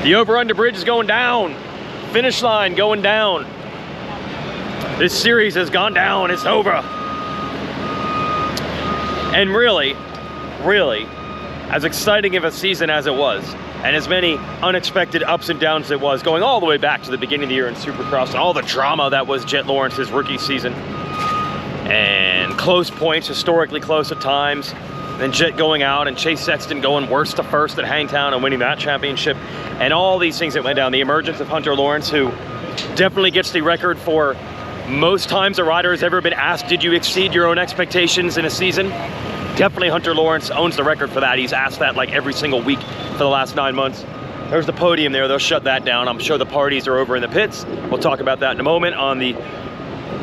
The over-under bridge is going down. Finish line going down. This series has gone down. It's over. And really, as exciting of a season as it was, and as many unexpected ups and downs as it was, going all the way back to the beginning of the year in Supercross, and all the drama that was Jet Lawrence's rookie season, and close points, historically close at times, then Jet going out and Chase Sexton going worst to first at Hangtown and winning that championship, and all these things that went down. The emergence of Hunter Lawrence, who definitely gets the record for most times a rider has ever been asked, did you exceed your own expectations in a season? Definitely Hunter Lawrence owns the record for that. He's asked that like every single week for the last 9 months. There's the podium there. They'll shut that down. I'm sure the parties are over in the pits. We'll talk about that in a moment. On the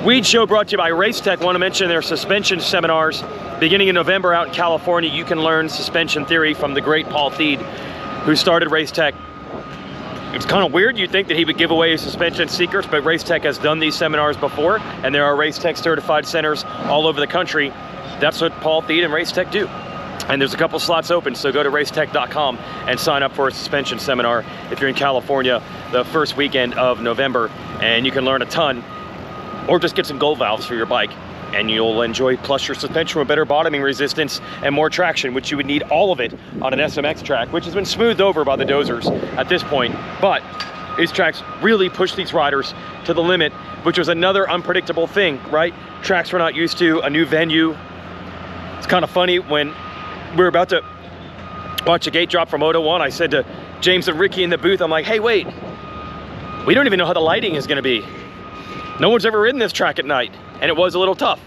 Weege Show, brought to you by Racetech. Want to mention their suspension seminars beginning in November out in California. You can learn suspension theory from the great Paul Thede, who started Racetech. It's kind of weird. You'd think that he would give away his suspension secrets, but Racetech has done these seminars before, and there are Racetech certified centers all over the country. That's what Paul Thede and Racetech do. And there's a couple slots open, so go to racetech.com and sign up for a suspension seminar if you're in California the first weekend of November, and you can learn a ton, or just get some gold valves for your bike, and you'll enjoy plus your suspension with better bottoming resistance and more traction, which you would need all of it on an SMX track, which has been smoothed over by the dozers at this point. But these tracks really push these riders to the limit, which was another unpredictable thing, right? Tracks we're not used to, a new venue. It's kind of funny, when we were about to watch a gate drop from Moto 1, I said to James and Ricky in the booth, I'm like, hey, wait, we don't even know how the lighting is gonna be. No one's ever ridden this track at night, and it was a little tough.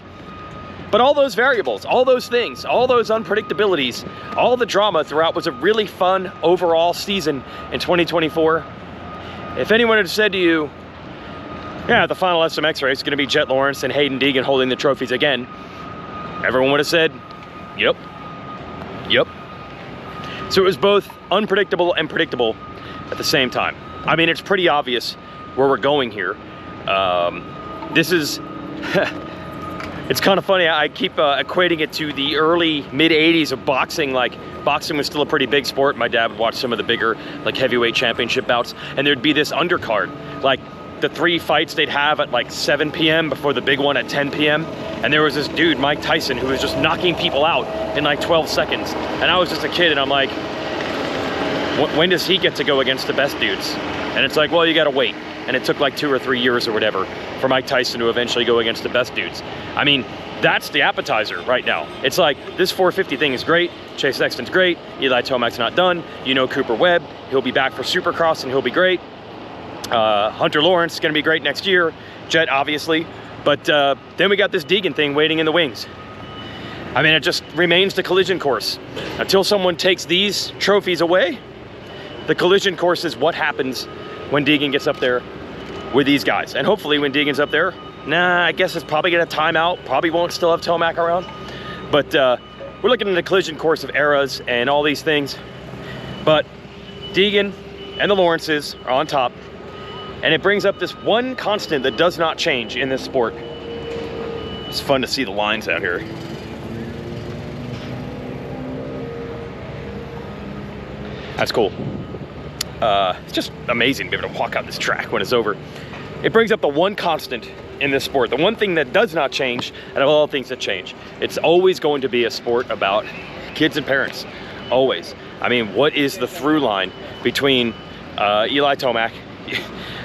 But all those variables, all those things, all those unpredictabilities, all the drama throughout was a really fun overall season in 2024. If anyone had said to you, yeah, the final SMX race is gonna be Jet Lawrence and Hayden Deegan holding the trophies again, everyone would have said, yep. So it was both unpredictable and predictable at the same time. I mean, it's pretty obvious where we're going here. This is, it's kind of funny. I keep equating it to the early mid 80s of boxing. Like, boxing was still a pretty big sport. My dad would watch some of the bigger like heavyweight championship bouts, and there'd be this undercard, like the 3 fights they'd have at like 7 p.m. before the big one at 10 p.m. And there was this dude, Mike Tyson, who was just knocking people out in like 12 seconds. And I was just a kid, and I'm like, when does he get to go against the best dudes? And it's like, well, you gotta wait. And it took like 2 or 3 years or whatever for Mike Tyson to eventually go against the best dudes. I mean, that's the appetizer right now. It's like, this 450 thing is great, Chase Sexton's great, Eli Tomac's not done, you know Cooper Webb, he'll be back for Supercross and he'll be great. Hunter Lawrence is gonna be great next year, Jet obviously, but then we got this Deegan thing waiting in the wings. I mean, it just remains the collision course. Until someone takes these trophies away, the collision course is what happens when Deegan gets up there with these guys. And hopefully when Deegan's up there, I guess it's probably gonna time out, probably won't still have Tomac around. But we're looking at the collision course of eras and all these things. But Deegan and the Lawrences are on top. And it brings up this one constant that does not change in this sport. It's fun to see the lines out here. That's cool. It's just amazing to be able to walk out this track when it's over. It brings up the one constant in this sport, the one thing that does not change out of all things that change. It's always going to be a sport about kids and parents, always. I mean, what is the through line between Eli Tomac,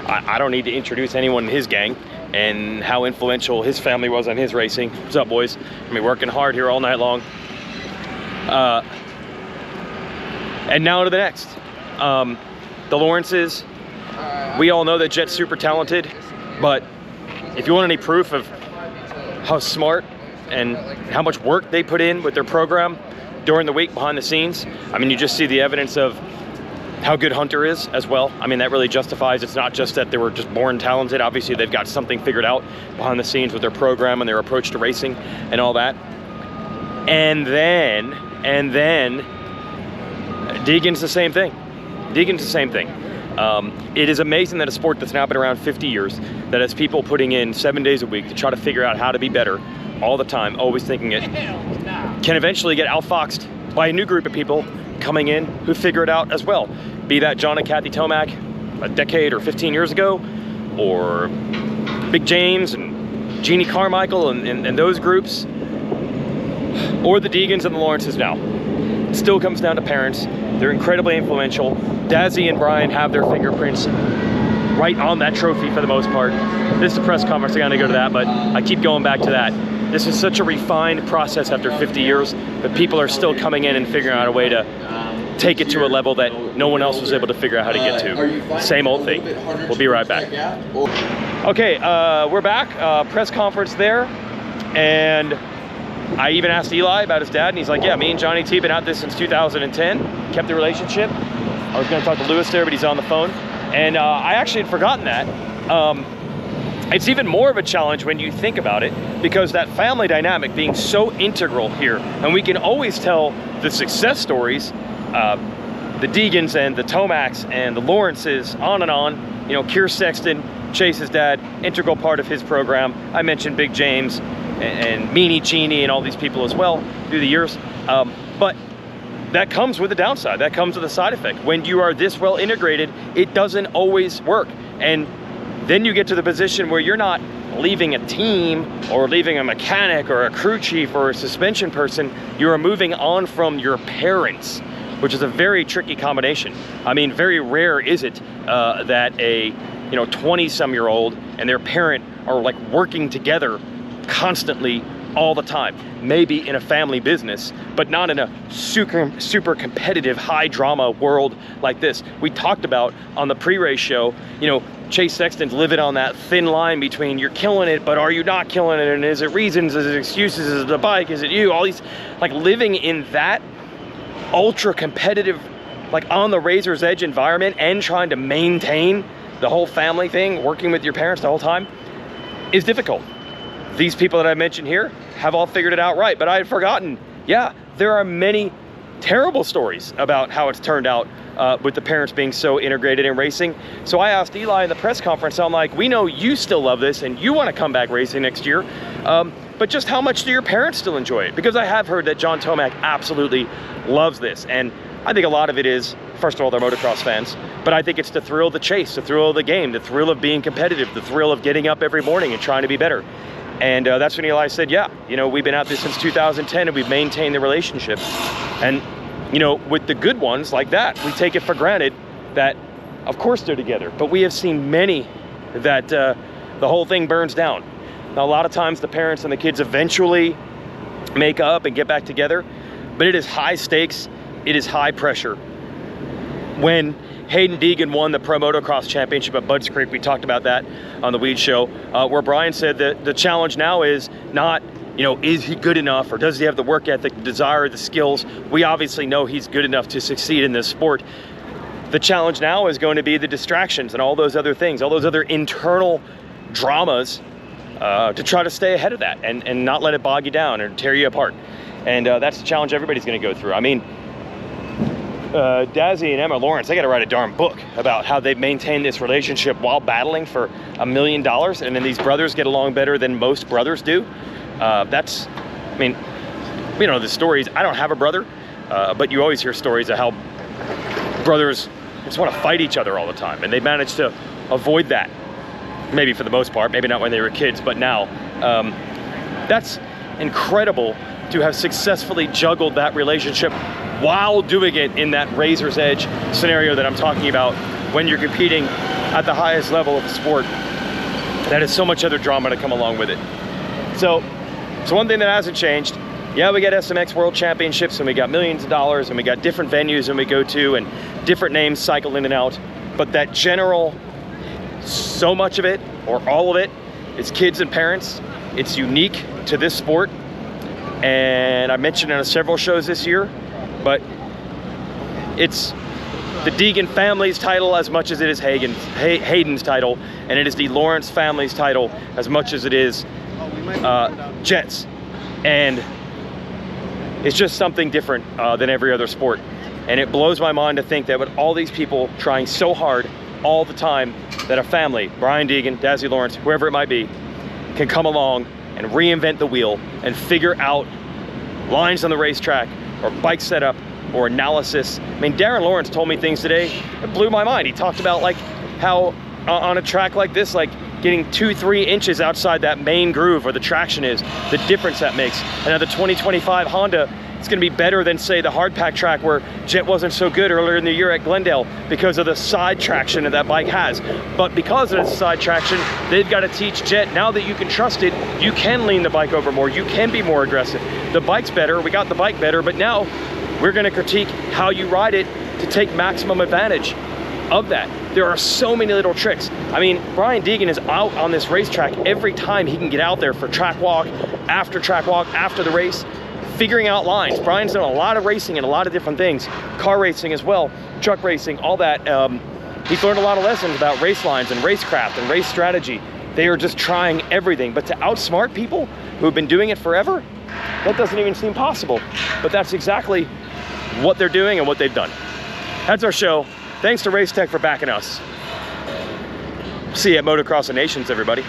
I don't need to introduce anyone in his gang, and how influential his family was on his racing. What's up, boys? I mean, working hard here all night long. And now to the next. The Lawrences, we all know that Jet's super talented, but if you want any proof of how smart and how much work they put in with their program during the week behind the scenes, I mean, you just see the evidence of how good Hunter is as well. I mean, that really justifies, it's not just that they were just born talented. Obviously, they've got something figured out behind the scenes with their program and their approach to racing and all that. And then Deegan's the same thing. Deegan's the same thing. It is amazing that a sport that's now been around 50 years, that has people putting in 7 days a week to try to figure out how to be better all the time, always thinking it, can eventually get outfoxed by a new group of people coming in who figure it out as well. Be that John and Kathy Tomac a decade or 15 years ago, or Big James and Jeannie Carmichael and those groups, or the Deegans and the Lawrences now. It still comes down to parents. They're incredibly influential. Dazzy and Brian have their fingerprints right on that trophy for the most part. This is a press conference, I gotta go to that, but I keep going back to that. This is such a refined process after 50 years, but people are still coming in and figuring out a way to take it to a level that no one else was able to figure out how to get to. Same old thing. We'll be right back. Okay, we're back. Press conference there, and I even asked Eli about his dad, and he's like, yeah, me and Johnny T been out this since 2010, kept the relationship. I was gonna talk to Lewis there, but he's on the phone. And I actually had forgotten that. It's even more of a challenge when you think about it, because that family dynamic being so integral here, and we can always tell the success stories, the Deegans and the Tomacs and the Lawrences, on and on. You know, Keir Sexton, Chase's dad, integral part of his program. I mentioned Big James and Meanie Jeannie and all these people as well through the years. But that comes with a downside. That comes with a side effect. When you are this well integrated, it doesn't always work. And then you get to the position where you're not leaving a team or leaving a mechanic or a crew chief or a suspension person. You are moving on from your parents, which is a very tricky combination. I mean, very rare is it that a 20-some-year-old and their parent are like working together constantly all the time. Maybe in a family business, but not in a super competitive, high drama world like this. We talked about on the pre-race show, Chase Sexton's living on that thin line between you're killing it, but are you not killing it? And is it reasons, is it excuses, is it the bike, is it you? All these, like, living in that ultra competitive, like on the razor's edge environment, and trying to maintain the whole family thing, working with your parents the whole time, is difficult. These people that I mentioned here have all figured it out right, but I had forgotten, yeah, there are many terrible stories about how it's turned out with the parents being so integrated in racing. So I asked Eli in the press conference, I'm like, we know you still love this and you want to come back racing next year, but just how much do your parents still enjoy it? Because I have heard that John Tomac absolutely loves this, and I think a lot of it is, first of all, they're motocross fans, but I think it's the thrill of the chase, the thrill of the game, the thrill of being competitive, the thrill of getting up every morning and trying to be better. And that's when Eli said, yeah, we've been out there since 2010 and we've maintained the relationship. And, with the good ones like that, we take it for granted that, of course, they're together. But we have seen many that the whole thing burns down. Now, a lot of times the parents and the kids eventually make up and get back together, but it is high stakes, it is high pressure. When Hayden Deegan won the Pro Motocross Championship at Budds Creek, we talked about that on the Weege show, where Brian said that the challenge now is not, is he good enough, or does he have the work ethic, the desire, the skills? We obviously know he's good enough to succeed in this sport. The challenge now is going to be the distractions and all those other things, all those other internal dramas to try to stay ahead of that and not let it bog you down or tear you apart. And that's the challenge everybody's going to go through. I mean, Dazzy and Emma Lawrence, they got to write a darn book about how they've maintained this relationship while battling for $1 million, and then these brothers get along better than most brothers do. I mean, the stories. I don't have a brother, but you always hear stories of how brothers just want to fight each other all the time, and they managed to avoid that. Maybe for the most part, maybe not when they were kids, but now. That's incredible to have successfully juggled that relationship while doing it in that razor's edge scenario that I'm talking about, when you're competing at the highest level of the sport. That is so much other drama to come along with it. So one thing that hasn't changed, yeah, we got SMX World Championships and we got millions of dollars and we got different venues and we go to and different names cycle in and out, but that general, so much of it or all of it, it's kids and parents. It's unique to this sport, and I mentioned it on several shows this year, but it's the Deegan family's title as much as it is Hayden's title, and it is the Lawrence family's title as much as it is Jet's. And it's just something different than every other sport. And it blows my mind to think that with all these people trying so hard all the time, that a family, Brian Deegan, Dazzy Lawrence, whoever it might be, can come along and reinvent the wheel and figure out lines on the racetrack or bike setup or analysis. I mean, Darren Lawrence told me things today that blew my mind. He talked about like how on a track like this, like getting 2-3 inches outside that main groove where the traction is, the difference that makes. And now the 2025 Honda, it's gonna be better than say the hard pack track where Jet wasn't so good earlier in the year at Glendale because of the side traction that bike has. But because of the side traction, they've got to teach Jet, now that you can trust it, you can lean the bike over more, you can be more aggressive. The bike's better, we got the bike better, but now we're gonna critique how you ride it to take maximum advantage of that. There are so many little tricks. I mean, Brian Deegan is out on this racetrack every time he can get out there for track walk, after the race, figuring out lines. Brian's done a lot of racing and a lot of different things, car racing as well, truck racing, all that. He's learned a lot of lessons about race lines and racecraft and race strategy. They are just trying everything, but to outsmart people who've been doing it forever, that doesn't even seem possible. But that's exactly what they're doing and what they've done. That's our show. Thanks to Race Tech for backing us. See you at Motocross of Nations, everybody.